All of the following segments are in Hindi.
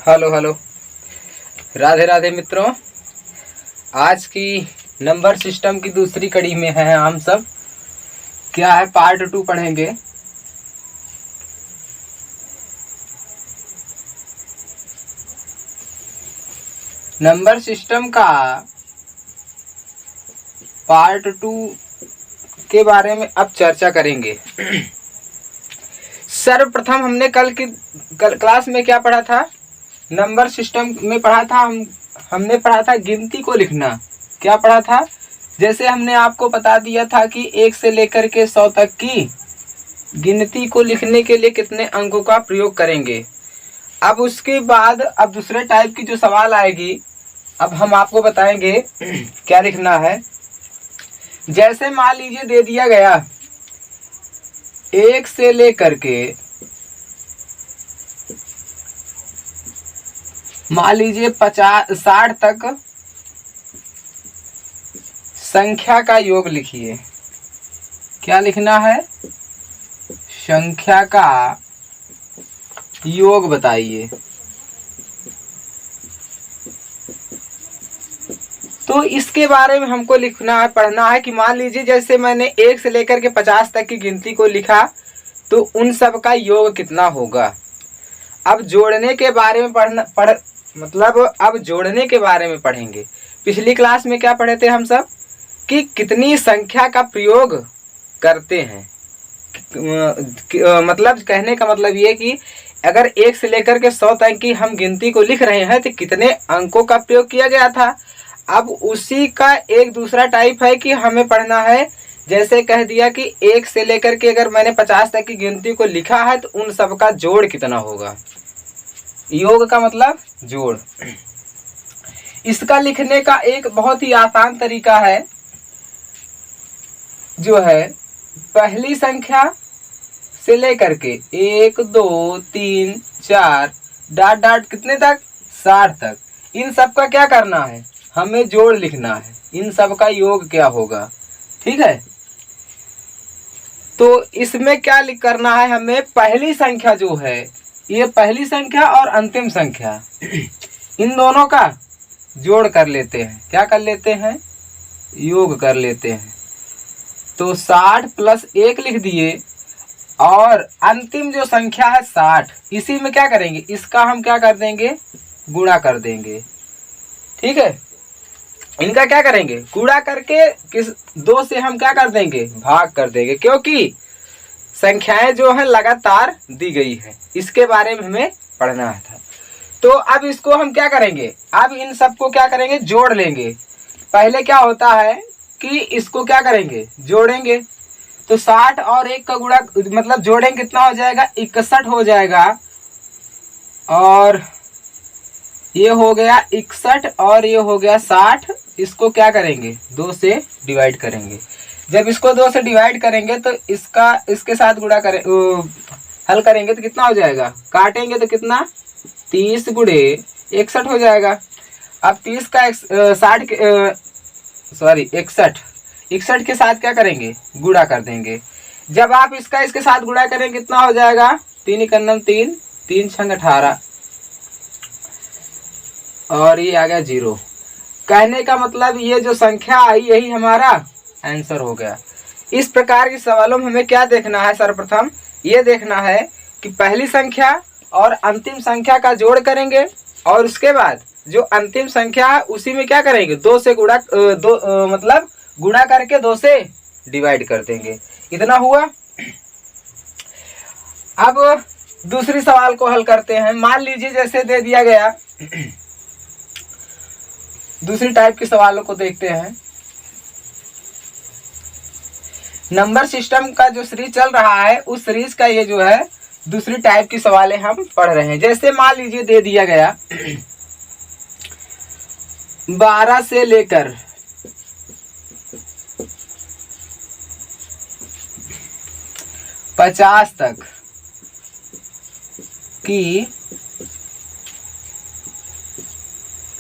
हेलो हेलो, राधे राधे मित्रों। आज की नंबर सिस्टम की दूसरी कड़ी में है हम सब। क्या है, पार्ट 2 पढ़ेंगे। नंबर सिस्टम का पार्ट 2 के बारे में अब चर्चा करेंगे। सर्वप्रथम हमने कल क्लास में क्या पढ़ा था? नंबर सिस्टम में पढ़ा था हमने पढ़ा था गिनती को लिखना। क्या पढ़ा था? जैसे हमने आपको बता दिया था कि 1 से लेकर के 100 तक की गिनती को लिखने के लिए कितने अंकों का प्रयोग करेंगे। अब उसके बाद अब दूसरे टाइप की जो सवाल आएगी, अब हम आपको बताएंगे क्या लिखना है। जैसे मान लीजिए दे दिया गया 1 से लेकर के मान लीजिए 60 तक संख्या का योग लिखिए। क्या लिखना है? संख्या का योग बताइए। तो इसके बारे में हमको लिखना है, पढ़ना है कि मान लीजिए जैसे मैंने 1 से लेकर के 50 तक की गिनती को लिखा, तो उन सब का योग कितना होगा। अब जोड़ने के बारे में अब जोड़ने के बारे में पढ़ेंगे। पिछली क्लास में क्या पढ़े थे हम सब कि कितनी संख्या का प्रयोग करते हैं। मतलब कहने का मतलब ये कि अगर 1 से लेकर के 100 तक की हम गिनती को लिख रहे हैं तो कितने अंकों का प्रयोग किया गया था। अब उसी का एक दूसरा टाइप है कि हमें पढ़ना है। जैसे कह दिया कि 1 से लेकर के अगर मैंने 50 तक की गिनती को लिखा है तो उन सब का जोड़ कितना होगा। योग का मतलब जोड़। इसका लिखने का एक बहुत ही आसान तरीका है, जो है पहली संख्या से लेकर के 1 2 3 4 डॉट डॉट कितने तक 60 तक, इन सब का क्या करना है, हमें जोड़ लिखना है। इन सब का योग क्या होगा, ठीक है। तो इसमें क्या करना है, हमें पहली संख्या जो है, ये पहली संख्या और अंतिम संख्या इन दोनों का जोड़ कर लेते हैं। क्या कर लेते हैं? योग कर लेते हैं। तो 60 प्लस 1 लिख दिए और अंतिम जो संख्या है 60, इसी में क्या करेंगे, इसका हम क्या कर देंगे, गुणा कर देंगे। ठीक है, इनका क्या करेंगे, गुणा करके किस 2 से हम क्या कर देंगे, भाग कर देंगे, क्योंकि संख्याएं जो है लगातार दी गई है। इसके बारे में हमें पढ़ना था। तो अब इसको हम क्या करेंगे, अब इन सबको क्या करेंगे, जोड़ लेंगे। पहले क्या होता है कि इसको क्या करेंगे, जोड़ेंगे। तो 60 और 1 का गुणा मतलब जोड़ेंगे, कितना हो जाएगा, 61 हो जाएगा। और ये हो गया 61 और ये हो गया 60। इसको क्या करेंगे, 2 से डिवाइड करेंगे। जब इसको 2 से डिवाइड करेंगे तो इसके साथ गुणा करें, हल करेंगे तो कितना हो जाएगा, काटेंगे तो कितना, 30 गुणे 61 हो जाएगा। अब 30 का 61 के साथ क्या करेंगे, गुणा कर देंगे। जब आप इसके साथ गुणा करेंगे कितना हो जाएगा, 3 × 3 3 × 18 और ये आ गया 0। कहने का मतलब ये जो संख्या आई यही हमारा आंसर हो गया। इस प्रकार के सवालों में हमें क्या देखना है, सर्वप्रथम ये देखना है कि पहली संख्या और अंतिम संख्या का जोड़ करेंगे और उसके बाद जो अंतिम संख्या है उसी में क्या करेंगे, 2 से मतलब गुणा करके 2 से डिवाइड कर देंगे। इतना हुआ। अब दूसरी सवाल को हल करते हैं। मान लीजिए जैसे दे दिया गया, दूसरी टाइप के सवालों को देखते हैं। नंबर सिस्टम का जो सीरीज चल रहा है उस सीरीज का ये जो है दूसरी टाइप की सवालें हम पढ़ रहे हैं। जैसे मान लीजिए दे दिया गया 12 से लेकर 50 तक की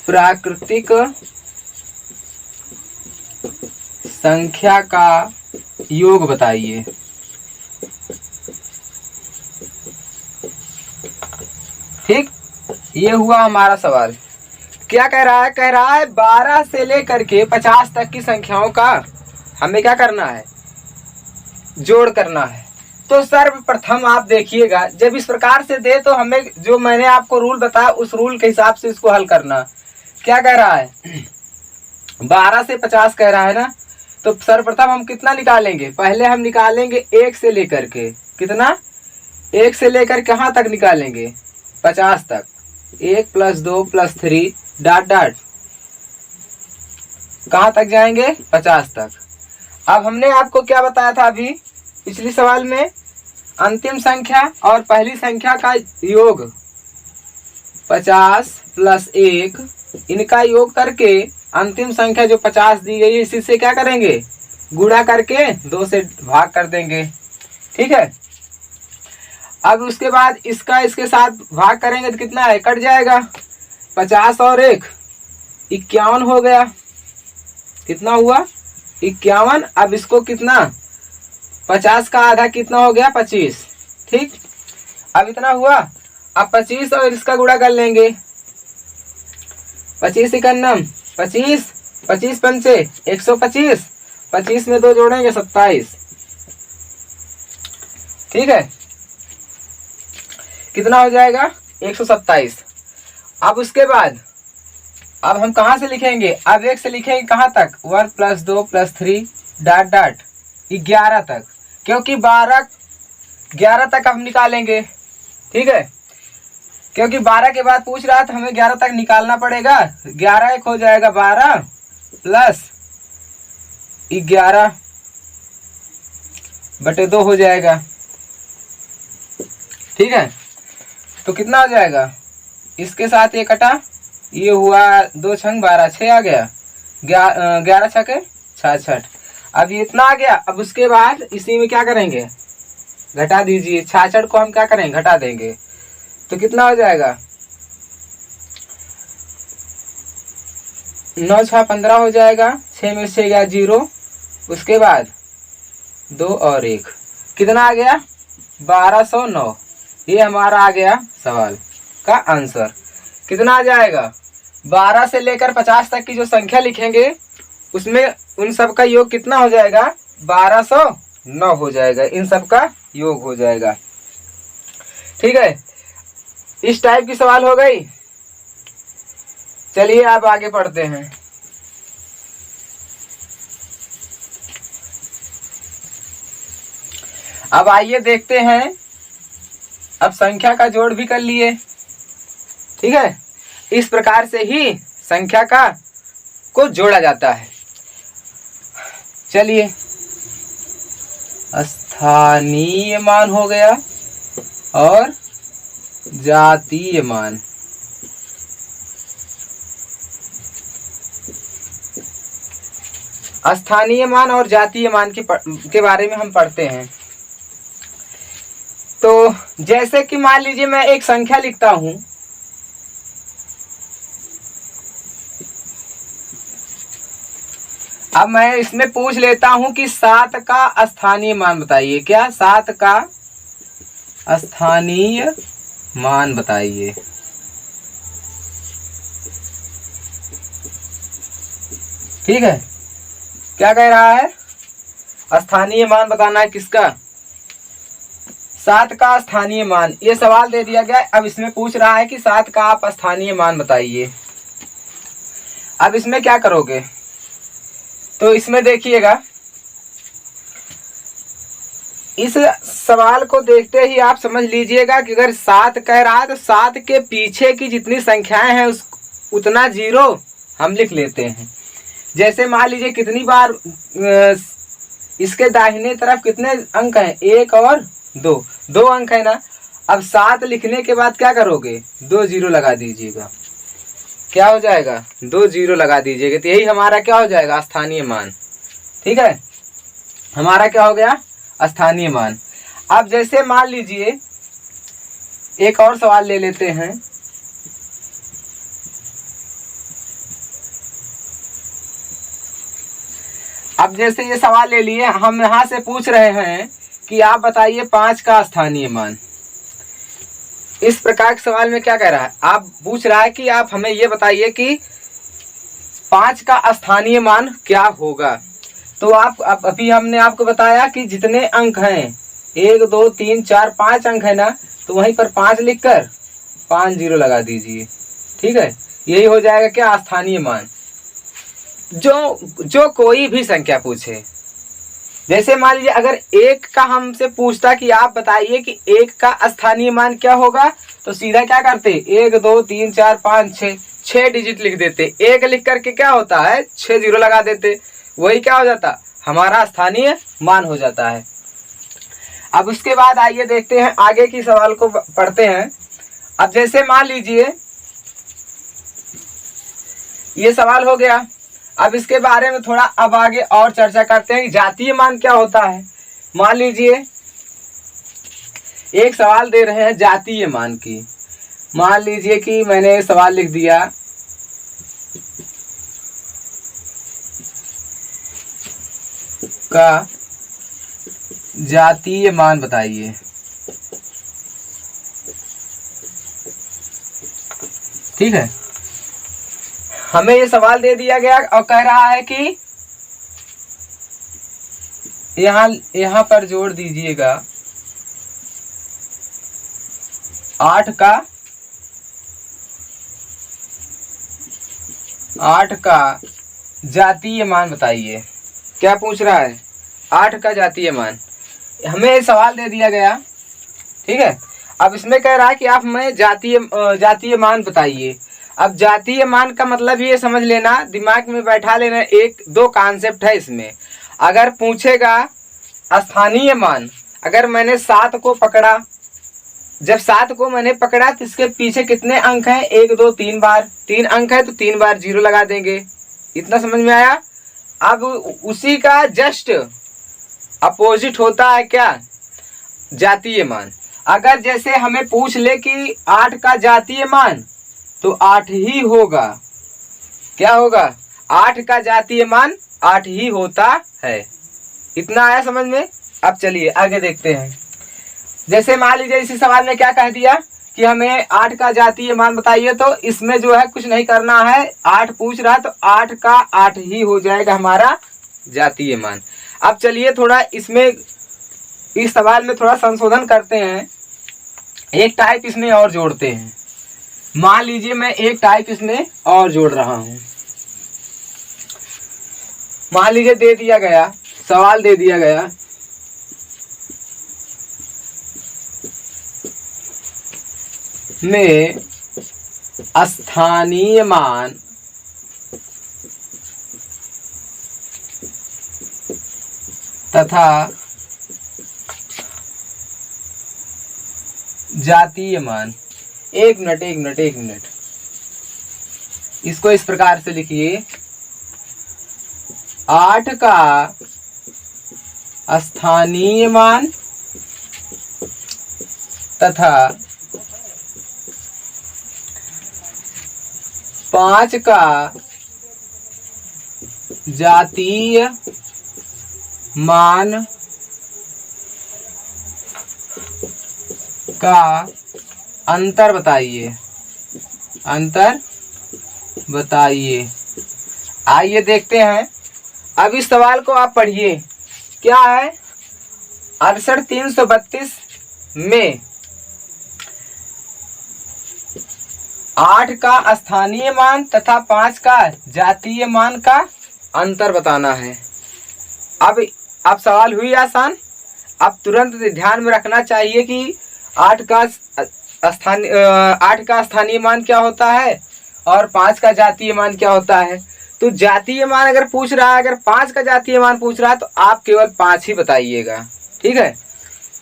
प्राकृतिक संख्या का योग बताइए। ठीक, ये हुआ हमारा सवाल। क्या कह रहा है? कह रहा है 12 से लेकर के 50 तक की संख्याओं का हमें क्या करना है? जोड़ करना है। तो सर्वप्रथम आप देखिएगा, जब इस प्रकार से दे तो हमें जो मैंने आपको रूल बताया उस रूल के हिसाब से इसको हल करना। क्या कह रहा है? 12 से 50 कह रहा है ना, तो सर्वप्रथम हम कितना निकालेंगे? पहले हम निकालेंगे 1 से लेकर के, कितना? 1 से लेकर कहाँ तक निकालेंगे? 50 तक। 1 + 2 + 3 ... कहाँ तक जाएंगे? 50 तक। अब हमने आपको क्या बताया था अभी पिछली सवाल में? अंतिम संख्या और पहली संख्या का योग 50 + 1, इनका योग करके अंतिम संख्या जो 50 दी गई है इसी से क्या करेंगे? गुणा करके 2 से भाग कर देंगे। ठीक है। अब उसके बाद इसका इसके साथ भाग करेंगे तो कितना है? कट जाएगा। 50 और 1 51 हो गया। कितना हुआ? 51। अब इसको कितना? 50 का आधा कितना हो गया? 25। ठीक। अब इतना हुआ। अब 25 और इसका गुणा कर लेंगे। 25 इकन्नम 25, 25 पंचे 125, 25 में 2 जोड़ेंगे 27। ठीक है। कितना हो जाएगा? 127। अब उसके बाद अब हम कहाँ से लिखेंगे? अब 1 से लिखेंगे कहाँ तक? 1 + 2 + 3 ... 11 तक, क्योंकि 11 तक हम निकालेंगे। ठीक है। क्योंकि 12 के बाद पूछ रहा था, हमें 11 तक निकालना पड़ेगा। 11 1 हो जाएगा 12 + 11/2 हो जाएगा। ठीक है। तो कितना हो जाएगा? इसके साथ ये कटा, ये हुआ 2 छंग 12, 6 आ गया। 11 छके 66। अब ये इतना आ गया। अब उसके बाद इसी में क्या करेंगे? घटा दीजिए। 66 को हम क्या करेंगे? घटा देंगे। तो कितना हो जाएगा? 9 6 15 हो जाएगा। 6 में 6 गया 0। उसके बाद 2 और 1 कितना आ गया? 1209। ये हमारा आ गया सवाल का आंसर। कितना आ जाएगा? 12 से लेकर 50 तक की जो संख्या लिखेंगे उसमें उन सब का योग कितना हो जाएगा? 1209 हो जाएगा। इन सब का योग हो जाएगा। ठीक है। इस टाइप की सवाल हो गई। चलिए आप आगे पढ़ते हैं। अब आइए देखते हैं। अब संख्या का जोड़ भी कर लिए। ठीक है। इस प्रकार से ही संख्या को जोड़ा जाता है। चलिए, स्थानीय मान हो गया और जातीय मान। स्थानीय मान और जातीय मान के बारे में हम पढ़ते हैं। तो जैसे कि मान लीजिए मैं एक संख्या लिखता हूं। अब मैं इसमें पूछ लेता हूं कि 7 का स्थानीय मान बताइए। क्या? 7 का स्थानीय मान बताइए। ठीक है। क्या कह रहा है? स्थानीय मान बताना है। किसका? 7 का स्थानीय मान। ये सवाल दे दिया गया। अब इसमें पूछ रहा है कि 7 का आप स्थानीय मान बताइए। अब इसमें क्या करोगे? तो इसमें देखिएगा, इस सवाल को देखते ही आप समझ लीजिएगा कि अगर 7 कह रहा है तो 7 के पीछे की जितनी संख्याएं हैं उतना 0 हम लिख लेते हैं। जैसे मान लीजिए कितनी बार इसके दाहिने तरफ कितने अंक हैं? 1 और 2, 2 अंक है ना। अब 7 लिखने के बाद क्या करोगे? 2 0 लगा दीजिएगा। क्या हो जाएगा? 2 0 लगा दीजिएगा। तो यही हमारा क्या हो जाएगा? स्थानीय मान। ठीक है। हमारा क्या हो गया? स्थानीय मान। अब जैसे मान लीजिए एक और सवाल ले लेते हैं। अब जैसे ये सवाल ले लिए, हम यहां से पूछ रहे हैं कि आप बताइए 5 का स्थानीय मान। इस प्रकार के सवाल में क्या कह रहा है, आप पूछ रहा है कि आप हमें ये बताइए कि 5 का स्थानीय मान क्या होगा। तो आप अभी हमने आपको बताया कि जितने अंक हैं 1 2 3 4 5 अंक है ना, तो वहीं पर 5 लिखकर 5 0 लगा दीजिए। ठीक है, यही हो जाएगा क्या, स्थानीय मान। जो कोई भी संख्या पूछे, जैसे मान लीजिए अगर 1 का हमसे पूछता कि आप बताइए कि 1 का स्थानीय मान क्या होगा, तो सीधा क्या करते, 1 2 3 4 5 6 डिजिट लिख देते। 1 लिख करके क्या होता है, 6 0 लगा देते, वही क्या हो जाता, हमारा स्थानीय मान हो जाता है। अब उसके बाद आइए देखते हैं आगे की सवाल को पढ़ते हैं। अब जैसे मान लीजिए ये सवाल हो गया, अब इसके बारे में थोड़ा अब आगे और चर्चा करते हैं कि जातीय मान क्या होता है। मान लीजिए एक सवाल दे रहे हैं जातीय मान की। मान लीजिए कि मैंने सवाल लिख दिया का जातीय मान बताइए। ठीक है, हमें ये सवाल दे दिया गया और कह रहा है कि यहां पर जोड़ दीजिएगा 8 का जातीय मान बताइए। क्या पूछ रहा है, 8 का जातीय मान। हमें ये सवाल दे दिया गया, ठीक है। अब इसमें कह रहा है कि आप हमें जातीय मान बताइए। अब जातीय मान का मतलब ये समझ लेना, दिमाग में बैठा लेना, 1-2 कॉन्सेप्ट है इसमें। अगर पूछेगा स्थानीय मान, अगर मैंने 7 को पकड़ा, जब 7 को मैंने पकड़ा तो इसके पीछे कितने अंक हैं, 1 2 3 बार, 3 अंक है तो 3 बार 0 लगा देंगे। इतना समझ में आया। अब उसी का जस्ट अपोजिट होता है क्या, जातीय मान। अगर जैसे हमें पूछ ले कि 8 का जातीय मान, तो 8 ही होगा। क्या होगा, 8 का जातीय मान 8 ही होता है। इतना आया समझ में। अब चलिए आगे देखते हैं। जैसे मान लीजिए इसी सवाल में क्या कह दिया कि हमें 8 का जातीय मान बताइए, तो इसमें जो है कुछ नहीं करना है, 8 पूछ रहा है तो 8 का 8 ही हो जाएगा हमारा जातीय मान। अब चलिए थोड़ा इसमें, इस सवाल में थोड़ा संशोधन करते हैं, एक टाइप इसमें और जोड़ते हैं। मान लीजिए मैं एक टाइप इसमें और जोड़ रहा हूं। मान लीजिए दे दिया गया, सवाल दे दिया गया में स्थानीय मान तथा जातीय मान। एक मिनट, इसको इस प्रकार से लिखिए, 8 का स्थानीय मान तथा 5 का जातीय मान का अंतर बताइए। आइए देखते हैं। अब इस सवाल को आप पढ़िए, क्या है, 68,332 में 8 का स्थानीय मान तथा 5 का जातीय मान का अंतर बताना है। अब सवाल हुई आसान। अब तुरंत ध्यान में रखना चाहिए कि 8 का स्थानीय मान क्या होता है और 5 का जातीय मान क्या होता है। तो जातीय मान अगर पूछ रहा है, अगर 5 का जातीय मान पूछ रहा है, तो आप केवल 5 ही बताइएगा। ठीक है,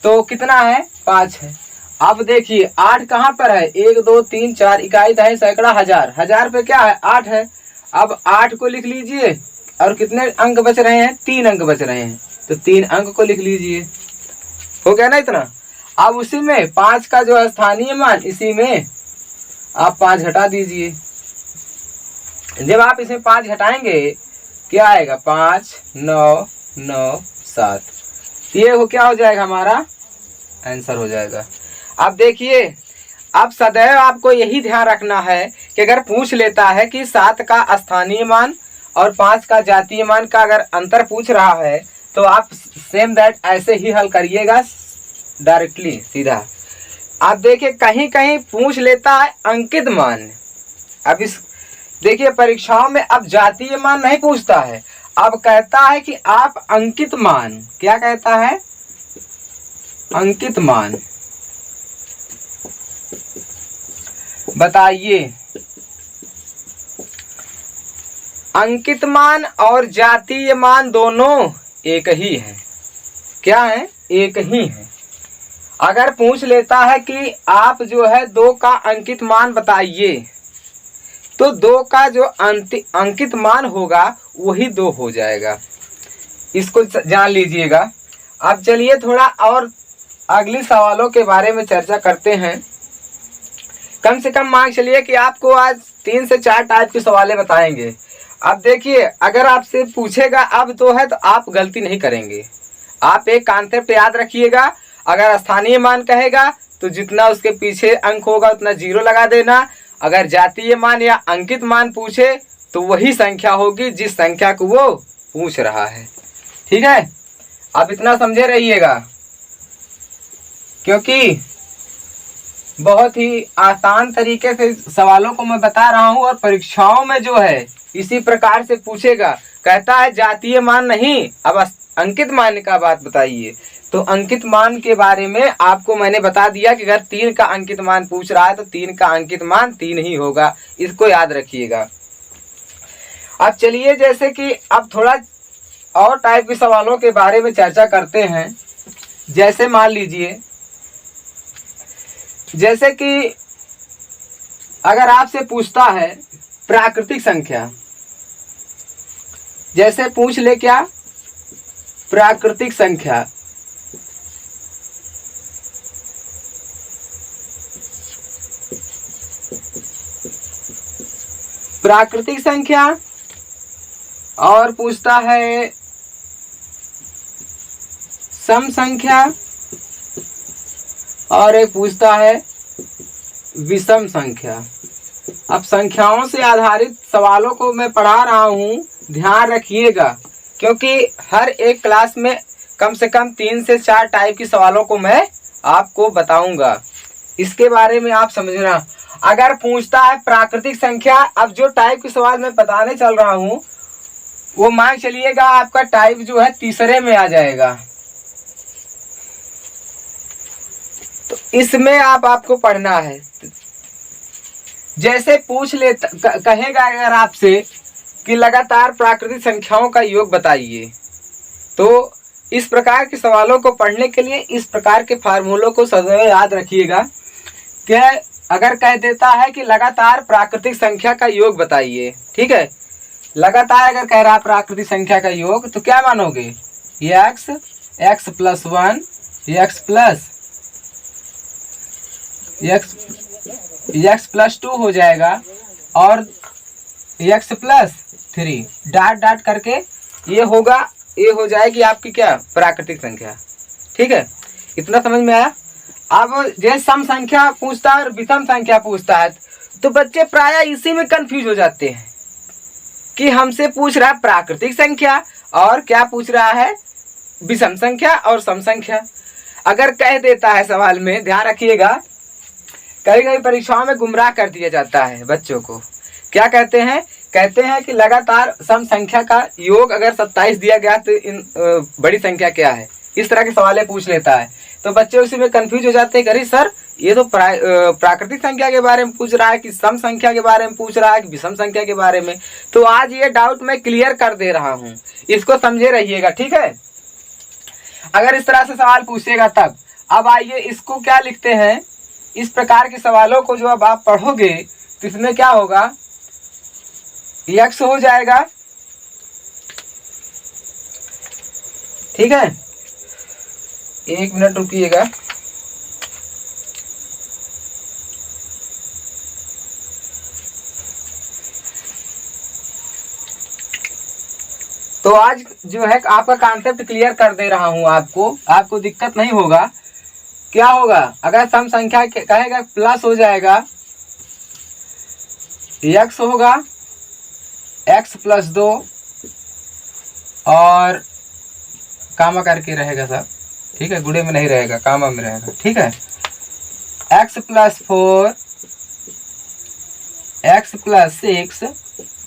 तो कितना है, 5 है। अब देखिए 8 कहाँ पर है, 1 2 3 4, इकाई दहाई सैकड़ा हजार, हजार पे क्या है, 8 है। अब 8 को लिख लीजिए, और कितने अंक बच रहे हैं, 3 अंक बच रहे हैं, तो 3 अंक को लिख लीजिए। हो गया ना इतना। अब उसी में 5 का जो स्थानीय मान, इसी में आप 5 घटा दीजिए। जब आप इसमें 5 घटाएंगे क्या आएगा, 5 9 9 7, ये क्या हो जाएगा, हमारा आंसर हो जाएगा। अब देखिए अब सदैव आपको यही ध्यान रखना है कि अगर पूछ लेता है कि 7 का स्थानीय मान और 5 का जातीय मान का अगर अंतर पूछ रहा है तो आप सेम दैट ऐसे ही हल करिएगा डायरेक्टली सीधा। आप देखिए कहीं कहीं पूछ लेता है अंकित मान। अब इस देखिए परीक्षाओं में अब जातीय मान नहीं पूछता है, अब कहता है कि आप अंकित मान, क्या कहता है, अंकित मान बताइए। अंकित मान और जातीय मान दोनों एक ही है, क्या है, एक ही है। अगर पूछ लेता है कि आप जो है 2 का अंकित मान बताइए, तो 2 का जो अंकित मान होगा वही 2 हो जाएगा, इसको जान लीजिएगा। अब चलिए थोड़ा और अगले सवालों के बारे में चर्चा करते हैं। कम से कम मान चलिए कि आपको आज 3 से 4 टाइप के सवाल बताएंगे। अब देखिए अगर आपसे पूछेगा अब 2 है तो आप गलती नहीं करेंगे। आप एक कॉन्सेप्ट याद रखिएगा, अगर स्थानीय मान कहेगा तो जितना उसके पीछे अंक होगा उतना 0 लगा देना। अगर जातीय मान या अंकित मान पूछे तो वही संख्या होगी जिस संख्या को वो पूछ रहा है। ठीक है, आप इतना समझे रहिएगा, क्योंकि बहुत ही आसान तरीके से सवालों को मैं बता रहा हूं और परीक्षाओं में जो है इसी प्रकार से पूछेगा। कहता है जातीय मान नहीं, अब अंकित मान का बात बताइए। तो अंकित मान के बारे में आपको मैंने बता दिया कि अगर 3 का अंकित मान पूछ रहा है तो 3 का अंकित मान 3 ही होगा, इसको याद रखिएगा। अब चलिए जैसे कि अब थोड़ा और टाइप के सवालों के बारे में चर्चा करते हैं। जैसे मान लीजिए, जैसे कि अगर आपसे पूछता है प्राकृतिक संख्या, जैसे पूछ ले क्या, प्राकृतिक संख्या। प्राकृतिक संख्या और पूछता है सम संख्या और एक पूछता है विषम संख्या। अब संख्याओं से आधारित सवालों को मैं पढ़ा रहा हूं, ध्यान रखिएगा, क्योंकि हर एक क्लास में कम से कम 3 से 4 टाइप की सवालों को मैं आपको बताऊंगा, इसके बारे में आप समझना। अगर पूछता है प्राकृतिक संख्या, अब जो टाइप के सवाल मैं बताने चल रहा हूं वो मान चलिएगा आपका टाइप जो है तीसरे में आ जाएगा। तो इसमें आपको पढ़ना है। जैसे पूछ ले कहेगा अगर आपसे कि लगातार प्राकृतिक संख्याओं का योग बताइए, तो इस प्रकार के सवालों को पढ़ने के लिए इस प्रकार के फार्मूलों को सदैव याद रखिएगा कि अगर कह देता है कि लगातार प्राकृतिक संख्या का योग बताइए, ठीक है, लगातार अगर कह रहा प्राकृतिक संख्या का योग तो क्या मानोगे, x x plus 1 x plus 2 हो जाएगा और x प्लस 3 डाट डाट करके ये होगा, ये हो जाएगी आपकी क्या, प्राकृतिक संख्या। ठीक है, इतना समझ में आया। अब जैसे सम संख्या पूछता है और विषम संख्या पूछता है तो बच्चे प्राय इसी में कंफ्यूज हो जाते हैं कि हमसे पूछ रहा है प्राकृतिक संख्या और क्या पूछ रहा है, विषम संख्या और सम संख्या। अगर कह देता है सवाल में, ध्यान रखिएगा, कई कई परीक्षाओं में गुमराह कर दिया जाता है बच्चों को। क्या कहते हैं, कहते हैं कि लगातार सम संख्या का योग अगर 27 दिया गया तो इन बड़ी संख्या क्या है, इस तरह के सवाल पूछ लेता है। तो बच्चे उसी में कंफ्यूज हो जाते हैं कि अरे सर ये तो प्राकृतिक संख्या के बारे में पूछ रहा है कि सम संख्या के बारे में पूछ रहा है कि विषम संख्या के बारे में। तो आज ये डाउट मैं क्लियर कर दे रहा हूं, इसको समझे रहिएगा। ठीक है, अगर इस तरह से सवाल पूछेगा तब। अब आइए इसको क्या लिखते हैं, इस प्रकार के सवालों को जो अब आप पढ़ोगे तो इसमें क्या होगा, x हो जाएगा। ठीक है, 1 मिनट रुकिएगा। तो आज जो है आपका कॉन्सेप्ट क्लियर कर दे रहा हूं आपको दिक्कत नहीं होगा क्या होगा, अगर सम संख्या कहेगा प्लस हो जाएगा, x होगा x + 2 और कामा करके रहेगा सब, ठीक है, गुणे में नहीं रहेगा, कामा में रहेगा, ठीक है। x + 4 x + 6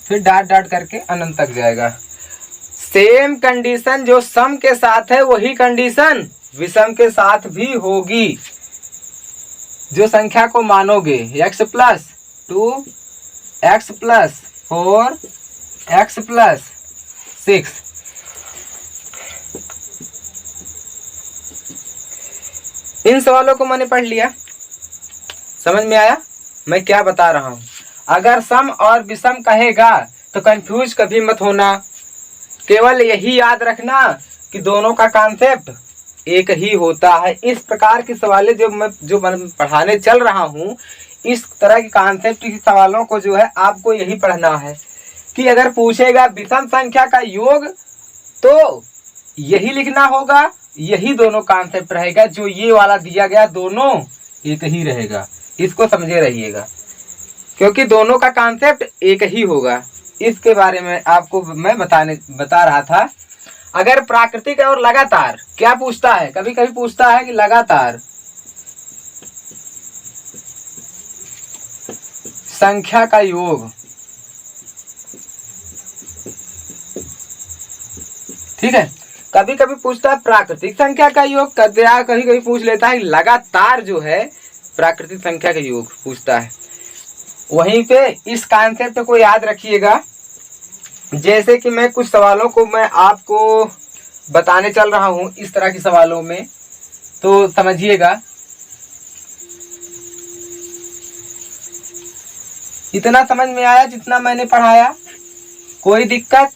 फिर डॉट डॉट करके अनंत तक जाएगा। सेम कंडीशन जो सम के साथ है वही कंडीशन विषम के साथ भी होगी। जो संख्या को मानोगे x + 2 x + 4 x + 6, इन सवालों को मैंने पढ़ लिया, समझ में आया मैं क्या बता रहा हूं। अगर सम और विषम कहेगा तो कंफ्यूज कभी मत होना, केवल यही याद रखना कि दोनों का कॉन्सेप्ट एक ही होता है। इस प्रकार के सवाल जो मैं पढ़ाने चल रहा हूं, इस तरह के कॉन्सेप्ट के सवालों को जो है आपको यही पढ़ना है कि अगर पूछेगा विषम संख्या का योग तो यही लिखना होगा, यही दोनों कॉन्सेप्ट रहेगा। जो ये वाला दिया गया दोनों एक ही रहेगा, इसको समझे रहिएगा, क्योंकि दोनों का कॉन्सेप्ट एक ही होगा। इसके बारे में आपको मैं बता रहा था। अगर प्राकृतिक और लगातार क्या पूछता है, कभी कभी पूछता है कि लगातार संख्या का योग, ठीक है, कभी कभी पूछता है प्राकृतिक संख्या का योग, कभी कभी पूछ लेता है लगातार जो है प्राकृतिक संख्या का योग पूछता है। वहीं पे इस कॉन्सेप्ट को याद रखिएगा। जैसे कि मैं कुछ सवालों को मैं आपको बताने चल रहा हूं इस तरह के सवालों में, तो समझिएगा। इतना समझ में आया जितना मैंने पढ़ाया? कोई दिक्कत,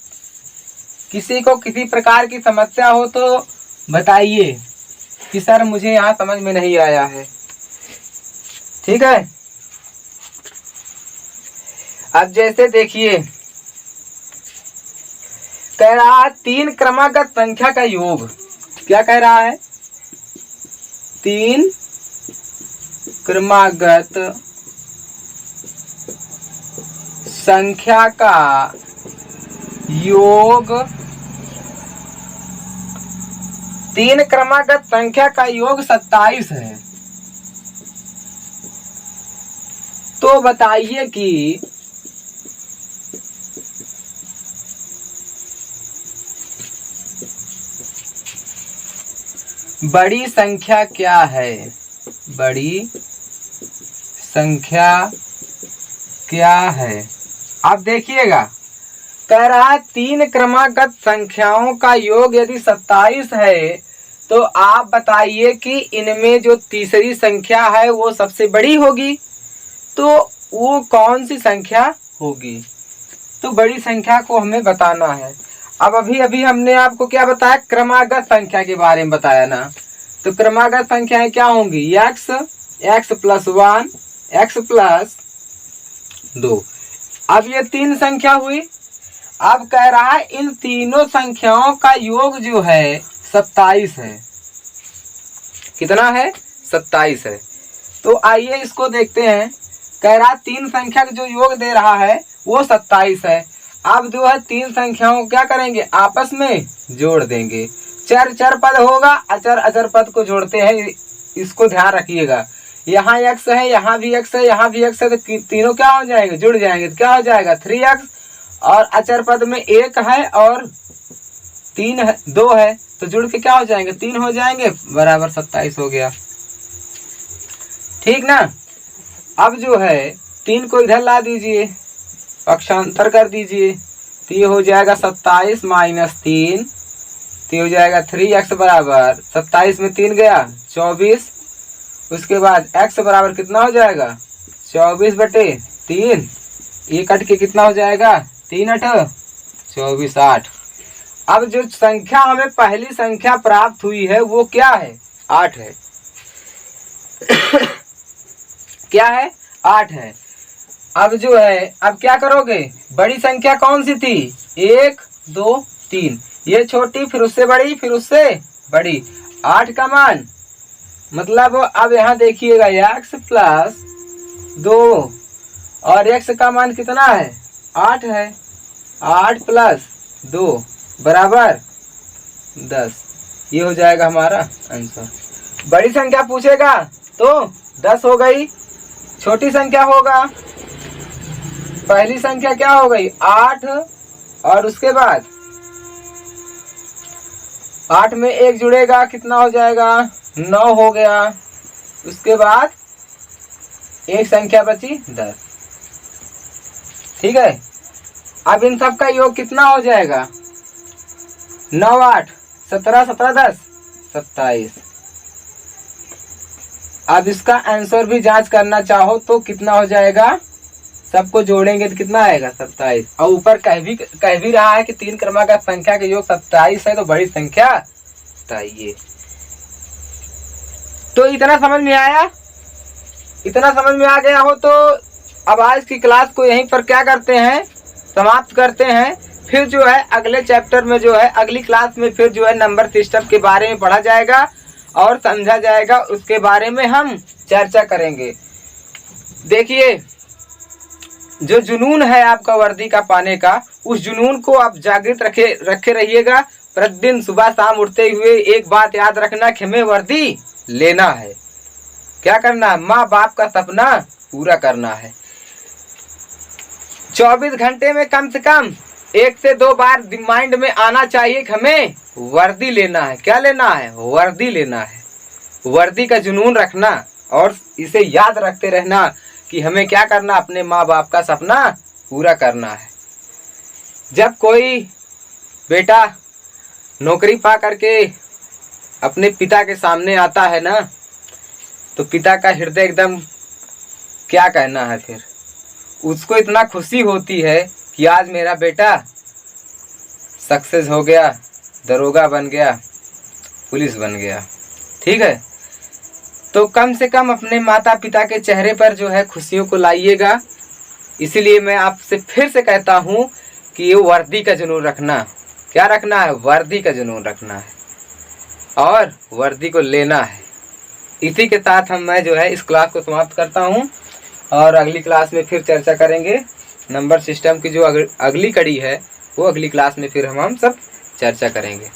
किसी को किसी प्रकार की समस्या हो तो बताइए कि सर मुझे यहाँ समझ में नहीं आया है, ठीक है। अब जैसे देखिए, कह रहा है 3 क्रमागत संख्या का योग। क्या कह रहा है? 3 क्रमागत संख्या का योग, 3 क्रमागत संख्या का योग 27 है। तो बताइए कि बड़ी संख्या क्या है? बड़ी संख्या क्या है? अब देखिएगा, कह रहा है 3 क्रमागत संख्याओं का योग यदि 27 है तो आप बताइए कि इनमें जो तीसरी संख्या है वो सबसे बड़ी होगी, तो वो कौन सी संख्या होगी? तो बड़ी संख्या को हमें बताना है। अब अभी हमने आपको क्या बताया? क्रमागत संख्या के बारे में बताया ना। तो क्रमागत संख्याएं क्या होंगी? x + 1 x + 2। अब ये 3 संख्या हुई। अब कह रहा है इन तीनों संख्याओं का योग जो है 27 है। कितना है? 27 है। तो आइए इसको देखते हैं। कह रहा 3 संख्या का जो योग दे रहा है वो 27 है। अब जो है 3 संख्याओं को क्या करेंगे? आपस में जोड़ देंगे। चर चर पद होगा, अचर अचर पद को जोड़ते हैं, इसको ध्यान रखिएगा। यहाँ x है, यहाँ भी x है, यहाँ भी x है, तो तीनों क्या हो जाएंगे? जुड़ जाएंगे। तो क्या हो जाएगा? 3x, और अचर पद में 1 है और 3 है, 2 है, तो जुड़ के क्या हो जाएंगे? 3 हो जाएंगे, बराबर 27 हो गया, ठीक ना। अब जो है 3 को इधर ला दीजिए, पक्षांतर कर दीजिए, तो ये हो जाएगा 27 - 3, तो हो जाएगा 3x बराबर 27 में 3 गया 24। उसके बाद x बराबर कितना हो जाएगा? 24/3, ये कट के कितना हो जाएगा? 3 × 8 24 8। अब जो संख्या हमें पहली संख्या प्राप्त हुई है वो क्या है? 8 है। क्या है? 8 है। अब जो है, अब क्या करोगे? बड़ी संख्या कौन सी थी? 1 2 3, ये छोटी, फिर उससे बड़ी, फिर उससे बड़ी। 8 का मान मतलब अब यहाँ देखिएगा x प्लस 2 और x का मान कितना है 8 है। 8 प्लस 2 बराबर 10। ये हो जाएगा हमारा आंसर। बड़ी संख्या पूछेगा तो 10 हो गई। छोटी संख्या होगा, पहली संख्या क्या हो गई 8 और उसके बाद 8 में 1 जुड़ेगा कितना हो जाएगा 9 हो गया। उसके बाद एक संख्या बची 10। ठीक है, अब इन सब का योग कितना हो जाएगा 9 8 17 17 10 27। अब इसका आंसर भी जांच करना चाहो तो कितना हो जाएगा, सबको जोड़ेंगे तो कितना आएगा 27। और ऊपर कह भी रहा है कि 3 क्रमांक संख्या के योग 27 है, तो बड़ी संख्या बताइए। तो इतना समझ में आया? इतना समझ में आ गया हो तो अब आज की क्लास को यहीं पर क्या करते हैं, समाप्त करते हैं। फिर जो है अगले चैप्टर में जो है अगली क्लास में फिर जो है नंबर सिस्टम के बारे में पढ़ा जाएगा और समझा जाएगा, उसके बारे में हम चर्चा करेंगे। देखिए, जो जुनून है आपका वर्दी का पाने का, उस जुनून को आप जागृत रखे रहिएगा। प्रतिदिन सुबह शाम उठते हुए एक बात याद रखना कि हमें वर्दी लेना है। क्या करना है, माँ बाप का सपना पूरा करना है। 24 घंटे में कम से कम 1 से 2 बार माइंड में आना चाहिए कि हमें वर्दी लेना है। क्या लेना है, वर्दी लेना है। वर्दी का जुनून रखना और इसे याद रखते रहना कि हमें क्या करना, अपने माँ बाप का सपना पूरा करना है। जब कोई बेटा नौकरी पा करके अपने पिता के सामने आता है ना, तो पिता का हृदय एकदम क्या कहना है, फिर उसको इतना खुशी होती है कि आज मेरा बेटा सक्सेस हो गया, दरोगा बन गया, पुलिस बन गया। ठीक है, तो कम से कम अपने माता पिता के चेहरे पर जो है खुशियों को लाइएगा। इसीलिए मैं आपसे फिर से कहता हूँ कि ये वर्दी का जुनून रखना। क्या रखना है, वर्दी का जुनून रखना है और वर्दी को लेना है। इसी के साथ मैं जो है इस क्लास को समाप्त करता हूँ और अगली क्लास में फिर चर्चा करेंगे। नंबर सिस्टम की जो अगली कड़ी है वो अगली क्लास में फिर हम सब चर्चा करेंगे।